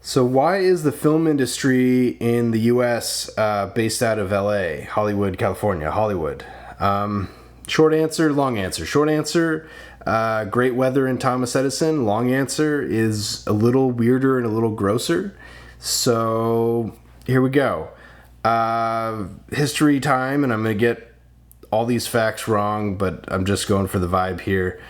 So why is the film industry in the U.S. Based out of L.A., Hollywood, California, Hollywood? Short answer, long answer. Short answer, great weather in Thomas Edison. Long answer is a little weirder and a little grosser. So here we go. History time, and I'm going to get all these facts wrong, but I'm just going for the vibe here.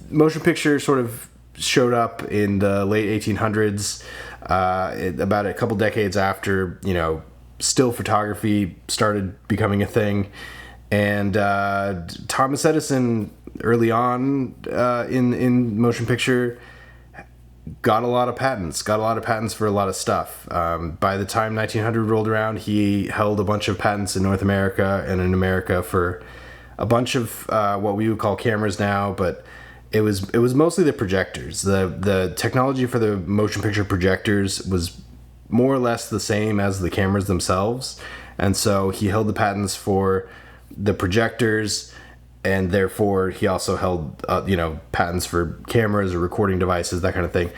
Motion picture sort of showed up in the late 1800s, about a couple decades after, still photography started becoming a thing. And Thomas Edison, early on in motion picture, got a lot of patents for a lot of stuff. By the time 1900 rolled around, he held a bunch of patents in North America and in America for a bunch of what we would call cameras now, but it was mostly the projectors. The technology for the motion picture projectors was more or less the same as the cameras themselves, and so he held the patents for the projectors, and therefore he also held patents for cameras or recording devices, that kind of thing.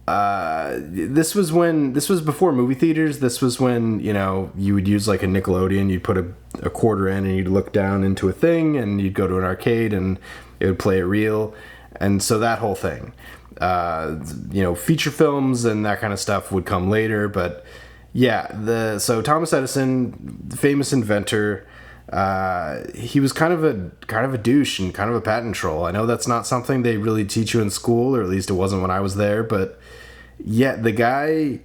This was before movie theaters. This was when you would use like a Nickelodeon. You'd put a quarter in and you'd look down into a thing, and you'd go to an arcade and it would play a reel. And so that whole thing, feature films and that kind of stuff would come later. But yeah, so Thomas Edison, famous inventor, he was kind of a douche and kind of a patent troll. I know that's not something they really teach you in school, or at least it wasn't when I was there. But yeah, the guy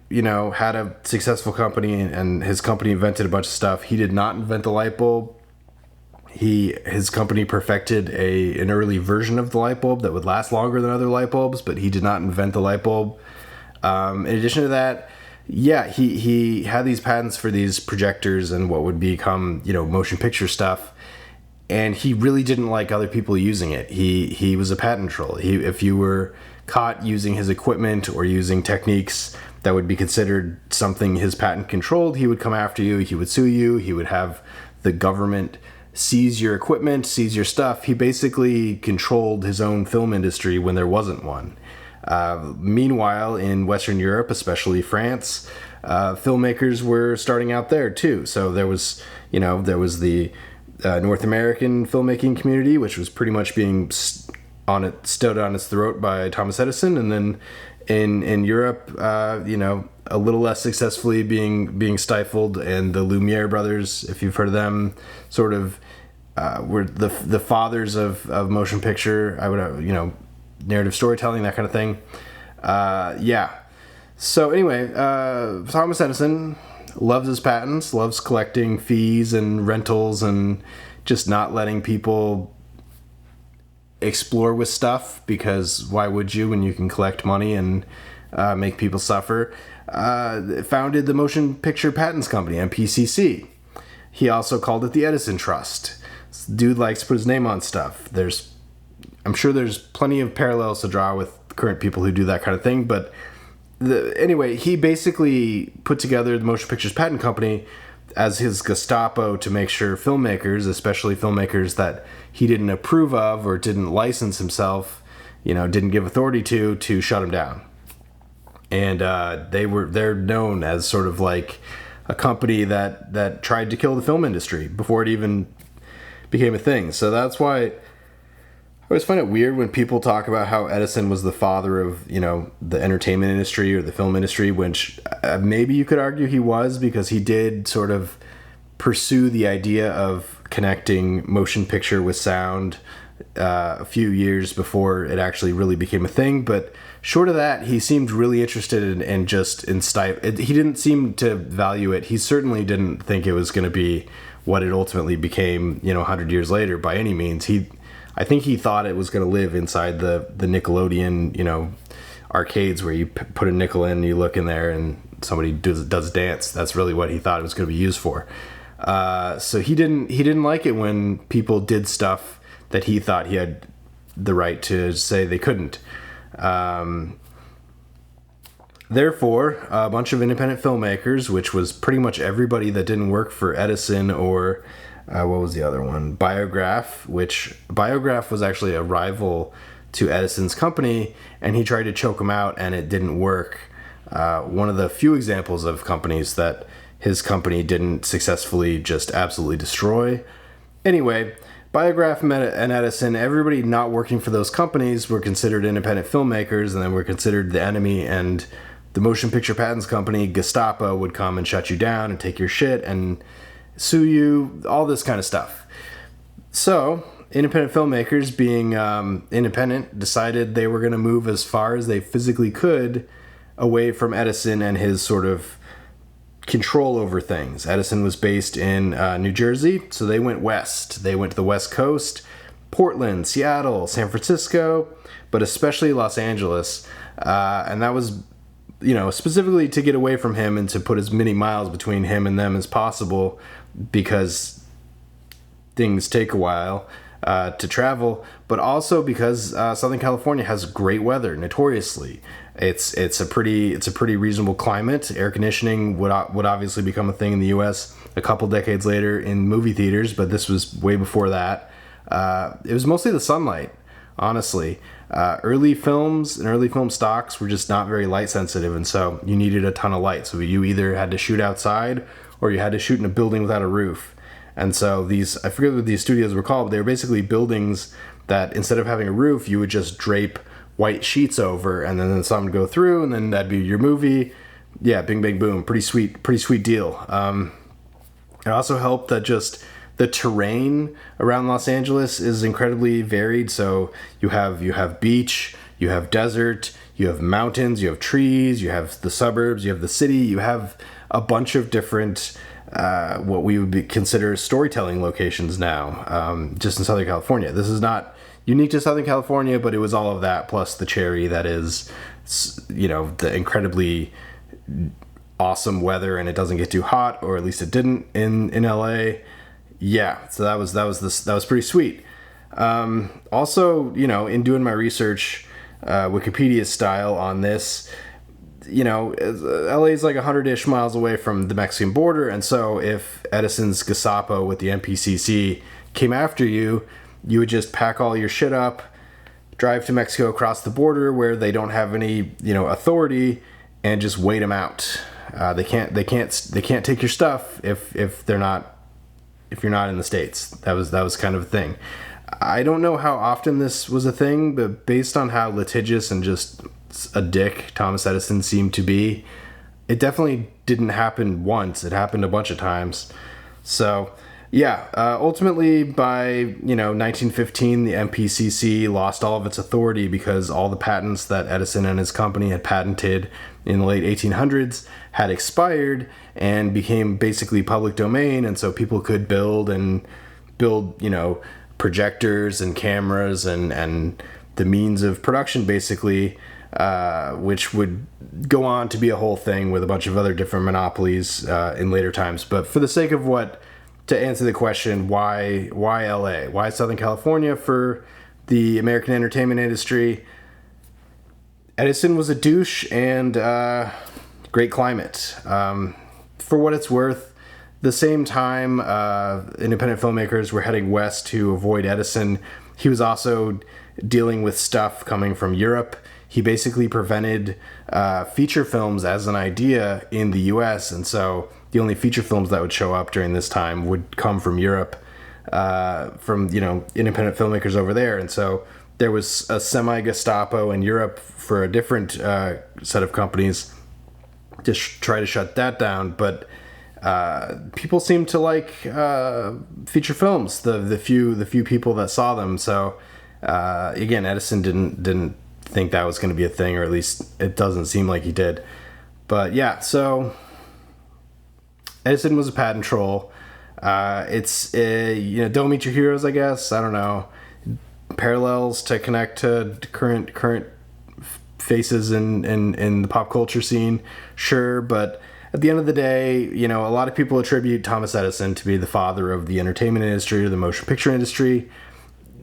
had a successful company, and his company invented a bunch of stuff. He did not invent the light bulb. His company perfected an early version of the light bulb that would last longer than other light bulbs, but he did not invent the light bulb. In addition to that, he had these patents for these projectors and what would become, motion picture stuff. And he really didn't like other people using it. He was a patent troll. If you were caught using his equipment or using techniques that would be considered something his patent controlled, he would come after you. He would sue you. He would have the government seize your equipment, seize your stuff. He basically controlled his own film industry when there wasn't one. Meanwhile, in Western Europe, especially France, filmmakers were starting out there too. So there was the North American filmmaking community, which was pretty much being stood on its throat by Thomas Edison, and then in Europe, a little less successfully being stifled, and the Lumiere brothers, if you've heard of them, sort of were the fathers of motion picture. I would narrative storytelling, that kind of thing. So anyway, Thomas Edison loves his patents, loves collecting fees and rentals, and just not letting people explore with stuff, because why would you when you can collect money and make people suffer? Founded the Motion Picture Patents Company, MPCC. He also called it the Edison Trust. This dude likes to put his name on stuff. I'm sure there's plenty of parallels to draw with current people who do that kind of thing, but anyway, he basically put together the Motion Pictures Patent Company as his Gestapo to make sure filmmakers, especially filmmakers that he didn't approve of or didn't license himself, didn't give authority to shut him down. And they're known as sort of like a company that tried to kill the film industry before it even became a thing. So that's why I always find it weird when people talk about how Edison was the father of, the entertainment industry or the film industry, which maybe you could argue he was, because he did sort of pursue the idea of connecting motion picture with sound a few years before it actually really became a thing. But short of that, he seemed really interested in he didn't seem to value it. He certainly didn't think it was going to be what it ultimately became, 100 years later by any means. I think he thought it was going to live inside the Nickelodeon, arcades where you put a nickel in and you look in there and somebody does dance. That's really what he thought it was going to be used for. So he didn't like it when people did stuff that he thought he had the right to say they couldn't. Therefore, a bunch of independent filmmakers, which was pretty much everybody that didn't work for Edison or what was the other one? Biograph, which Biograph was actually a rival to Edison's company, and he tried to choke him out, and it didn't work. One of the few examples of companies that his company didn't successfully just absolutely destroy. Anyway, Biograph and Edison, everybody not working for those companies were considered independent filmmakers, and then were considered the enemy, and the motion picture patents company, Gestapo, would come and shut you down and take your shit and sue you, all this kind of stuff. So, independent filmmakers, being independent, decided they were going to move as far as they physically could away from Edison and his sort of control over things. Edison was based in New Jersey, so they went west. They went to the West Coast, Portland, Seattle, San Francisco, but especially Los Angeles. And that was, specifically to get away from him and to put as many miles between him and them as possible, because things take a while to travel, but also because Southern California has great weather, notoriously. It's a pretty reasonable climate. Air conditioning would obviously become a thing in the U.S. a couple decades later in movie theaters, but this was way before that. It was mostly the sunlight, honestly. Early films and early film stocks were just not very light sensitive, and so you needed a ton of light. So you either had to shoot outside or you had to shoot in a building without a roof. And so I forget what these studios were called, but they were basically buildings that instead of having a roof, you would just drape white sheets over, and then the sun would go through, and then that'd be your movie. Yeah, bing, bang, boom. Pretty sweet deal. It also helped that just the terrain around Los Angeles is incredibly varied. So you have beach, you have desert, you have mountains, you have trees, you have the suburbs, you have the city, you have a bunch of different what we would consider storytelling locations now, just in Southern California. This is not unique to Southern California, but it was all of that plus the cherry that is, the incredibly awesome weather, and it doesn't get too hot, or at least it didn't in LA. Yeah, so that was pretty sweet. Also, in doing my research, Wikipedia style on this, LA is like 100-ish miles away from the Mexican border, and so if Edison's Gestapo with the MPCC came after you, you would just pack all your shit up, drive to Mexico across the border where they don't have any, authority, and just wait them out. They can't take your stuff if you're not in the States. That was kind of a thing. I don't know how often this was a thing, but based on how litigious and just a dick Thomas Edison seemed to be, it definitely didn't happen once. It happened a bunch of times. So, yeah, ultimately by, 1915, the MPCC lost all of its authority because all the patents that Edison and his company had patented in the late 1800s had expired and became basically public domain, and so people could build, projectors and cameras and the means of production, basically, which would go on to be a whole thing with a bunch of other different monopolies in later times. But for the sake of to answer the question, why LA? Why Southern California for the American entertainment industry? Edison was a douche, and great climate. For what it's worth, the same time independent filmmakers were heading west to avoid Edison, he was also dealing with stuff coming from Europe. He basically prevented feature films as an idea in the US, and so the only feature films that would show up during this time would come from Europe, from independent filmmakers over there. And so there was a semi-Gestapo in Europe for a different set of companies to try to shut that down. But people seem to like feature films, the few people that saw them. So again, Edison didn't think that was going to be a thing, or at least it doesn't seem like he did. But yeah, so Edison was a patent troll. It's don't meet your heroes, I guess. I don't know, parallels to connect to current faces in the pop culture scene, sure. But at the end of the day, a lot of people attribute Thomas Edison to be the father of the entertainment industry or the motion picture industry.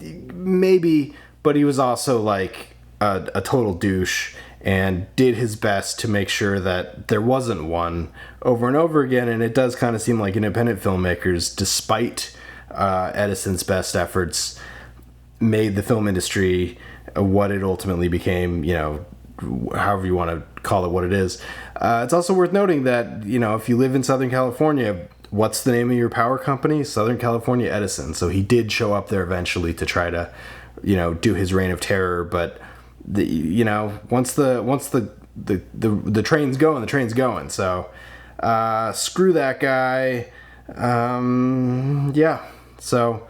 Maybe, but he was also like a total douche and did his best to make sure that there wasn't one over and over again. And it does kind of seem like independent filmmakers, despite Edison's best efforts, made the film industry what it ultimately became, however you want to call it what it is. It's also worth noting that, if you live in Southern California, what's the name of your power company? Southern California Edison. So he did show up there eventually to try to, do his reign of terror. But once the train's going, the train's going. So screw that guy. Yeah. So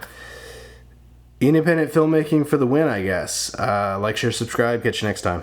independent filmmaking for the win, I guess. Like, share, subscribe. Catch you next time.